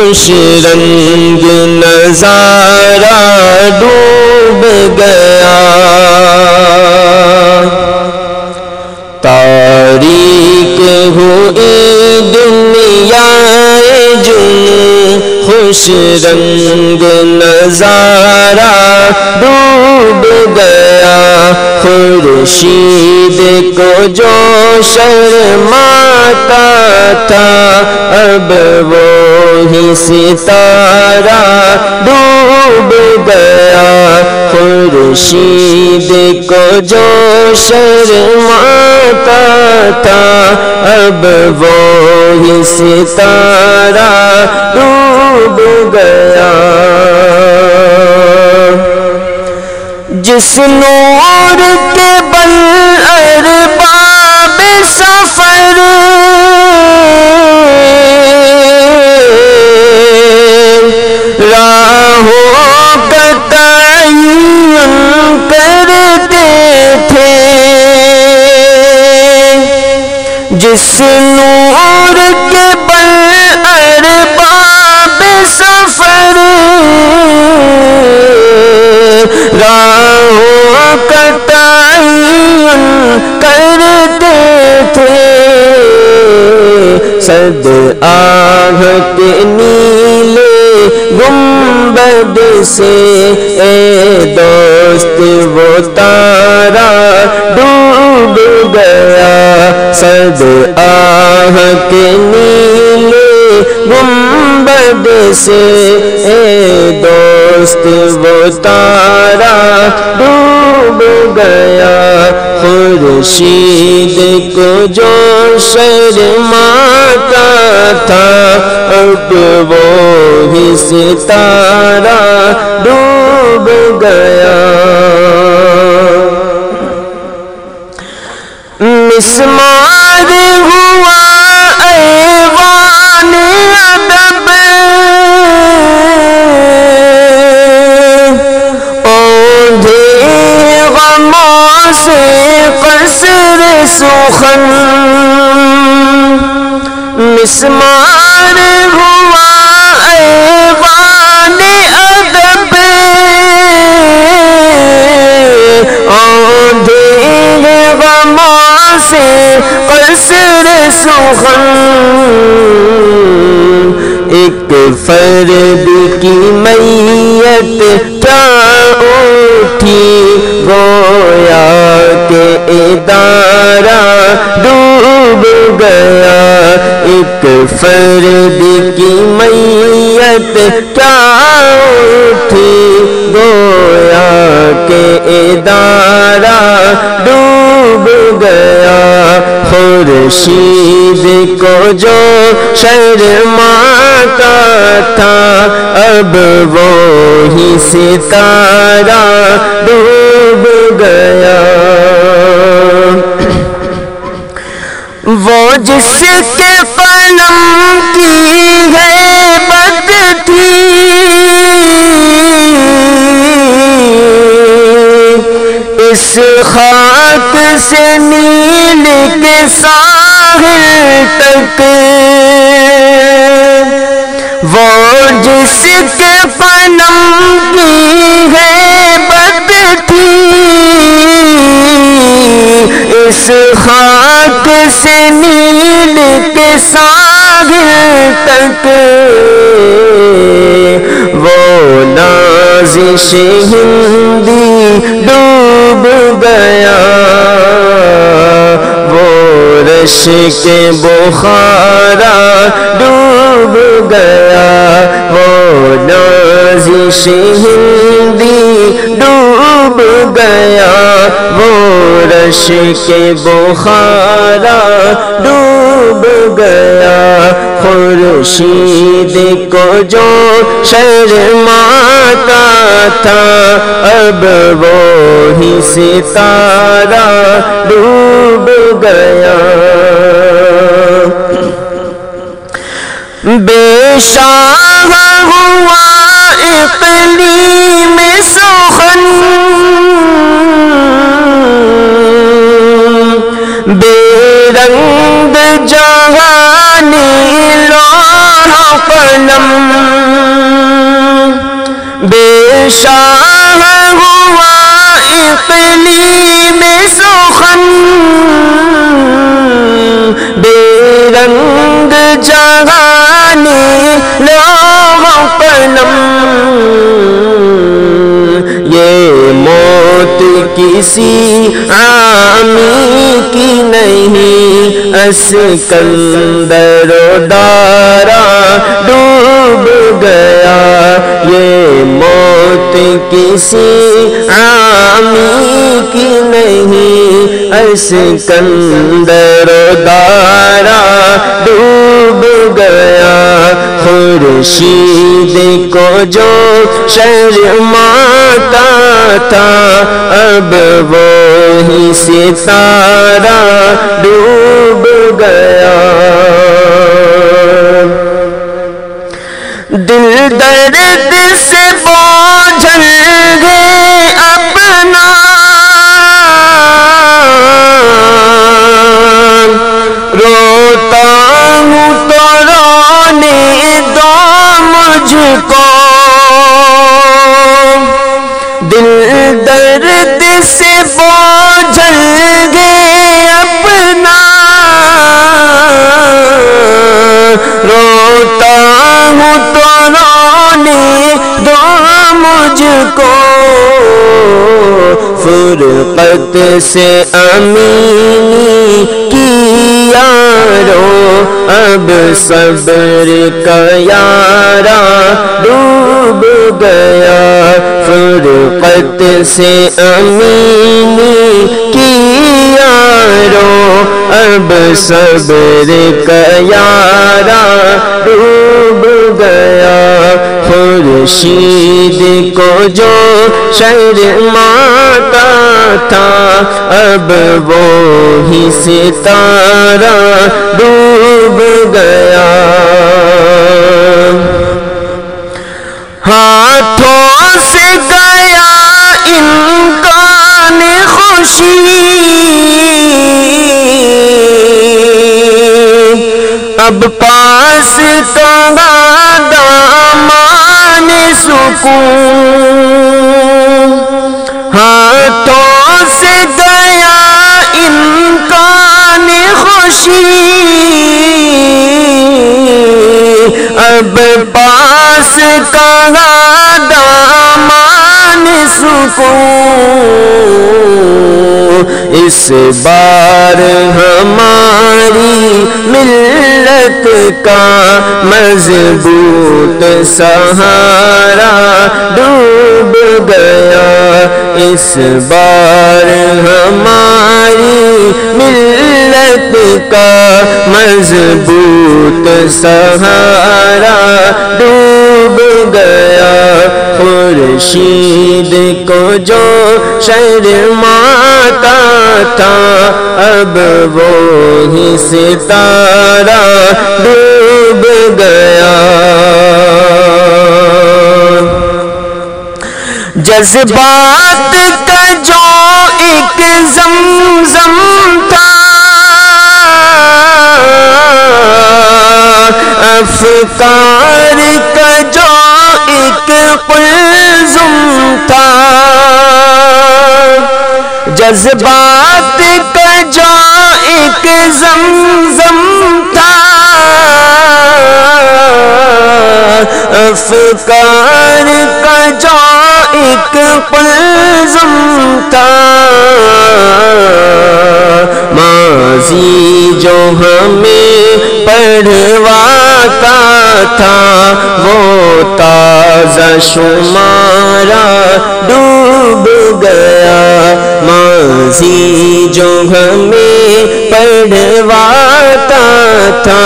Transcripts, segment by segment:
خوش رنگ نظارہ ڈوب گیا، تاریک ہوئی دنیا جنوں خوش رنگ نظارہ ڈوب گیا، خورشید کو جو شرماتا تھا اب وہی ستارہ ڈوب گیا، خورشید کو جو شرماتا تھا اب وہی ستارہ ڈوب گیا، جس نور کے بل ارباب سفر راہوں کا تعین کرتے تھے، جس نور کے بل ارباب سفر راہوں کا تعین کرتے تھے، صد آہ کے نیلے گنبد سے اے دوست وہ تارا ڈوب گیا، صد آہ کے نیلے گنبد سے اے دوست وہ تارا ڈوب گیا، خورشید کو جو شرماتا تھا اب وہی ستارہ ڈوب گیا، مسمار ہوا ایوان ادب، اوندھے غموں سے قصر سخن، مسمار ہوا ایوان ادب، اوندھے غموں سے قصر سخن، ایک فرد کی میت کیا اٹھی گویا کہ ادارہ ڈوب گیا، ایک فرد کی میت کیا اٹھی گویا کہ ادارہ ڈوب گیا، خورشید کو جو شرماتا تھا اب وہی ستارہ ڈوب گیا، وہ جس کے قلم کی ہیبت تھی اس خاک سے نیل کے ساحل تک، وہ جس کے قلم کی ہیبت تھی اس خاک سے نیل کے ساحل تک، وہ نازش ہندی ڈوب گیا، وہ رش کے بخارا ڈوب گیا، وہ نازش ہندی ڈوب گیا، وہ رش کے بخارا ڈوب گیا، خورشید کو جو شرماتا تھا اب وہی ستارہ ڈوب گیا، بے شاہ ہوا اقلیم سخن، بے رنگ جہانی لوہا قلم بے شاہ ہوا اقلیم سخن بے رنگ جہانی لوح قلم یہ موت کسی عامی کی نہیں اسکندر دارا ڈوب گیا یہ موت کسی عامی کی نہیں اسکندر دارا ڈوب گیا خورشید کو جو شرماتا تھا اب وہی ستارہ ڈوب گیا دل درد سے بوجھل گے اپنا روتا ہوں تو رونے دو مجھ کو دل درد سے بوجھل گے اپنا روتا ہوں تو رونے دو مجھ کو فرقت سے امینی کی یارو اب صبر کا یارا ڈوب گیا فرقت سے امینی کی یارو اب صبر کا یارا ڈوب گیا خورشید کو جو شرماتا تھا اب وہی ستارہ ڈوب گیا ہاتھوں سے گیا امکان خوشی اب پاس کہاں دامان سکون ہاتھوں سے گیا امکان خوشی اب پاس کہاں دامان سکون اس بار ہماری ملت کا مضبوط سہارا ڈوب گیا اس بار ہماری ملت کا مضبوط سہارا ڈوب گیا خورشید کو جو شرماتا تھا اب وہی ستارہ ڈوب گیا جذبات کا جو ایک زمزم تھا افکار کا جو ایک قلزم تھا جذبات کا جو ایک زمزم تھا افکار کا جو ایک قلزم تھا ماضی جو ہمیں پڑھواتا تھا وہ تازہ شمارا ڈوب گیا ماضی جو ہمیں پڑھواتا تھا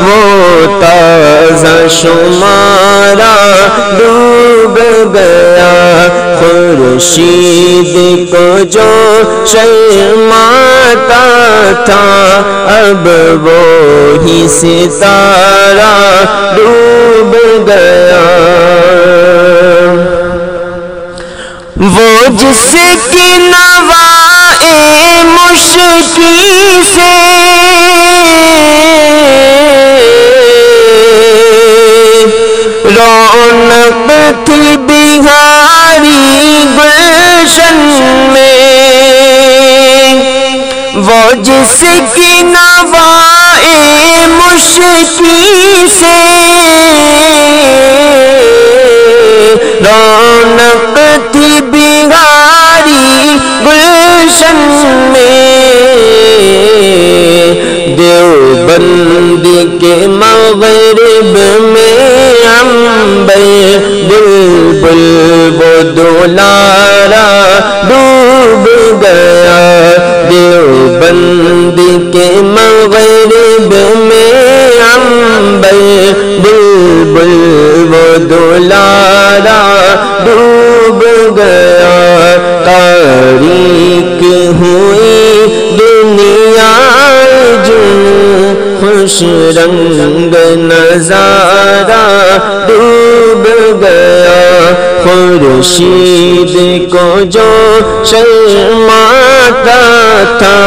وہ تازہ شمارا ڈوب گیا خورشید کو جو شرماتا تھا اب وہی ستارہ ڈوب گیا وہ جس کی نوائے مشکی سے وہ جس کی نوائے مشکی سے رونق تھی بہاری گلشن میں، دیوبند کے مغرب میں عنبر بلبل وہ دولارا ڈوب گیا، دیوبند کے مغرب میں عنبر بلبل وہ دولارا ڈوب گیا، تاریک ہوئی دنیا جن خوش رنگ نظارہ ڈوب گیا، خورشید کو جو شرماتا تھا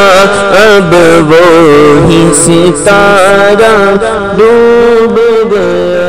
اب وہی ستارہ ڈوب گیا۔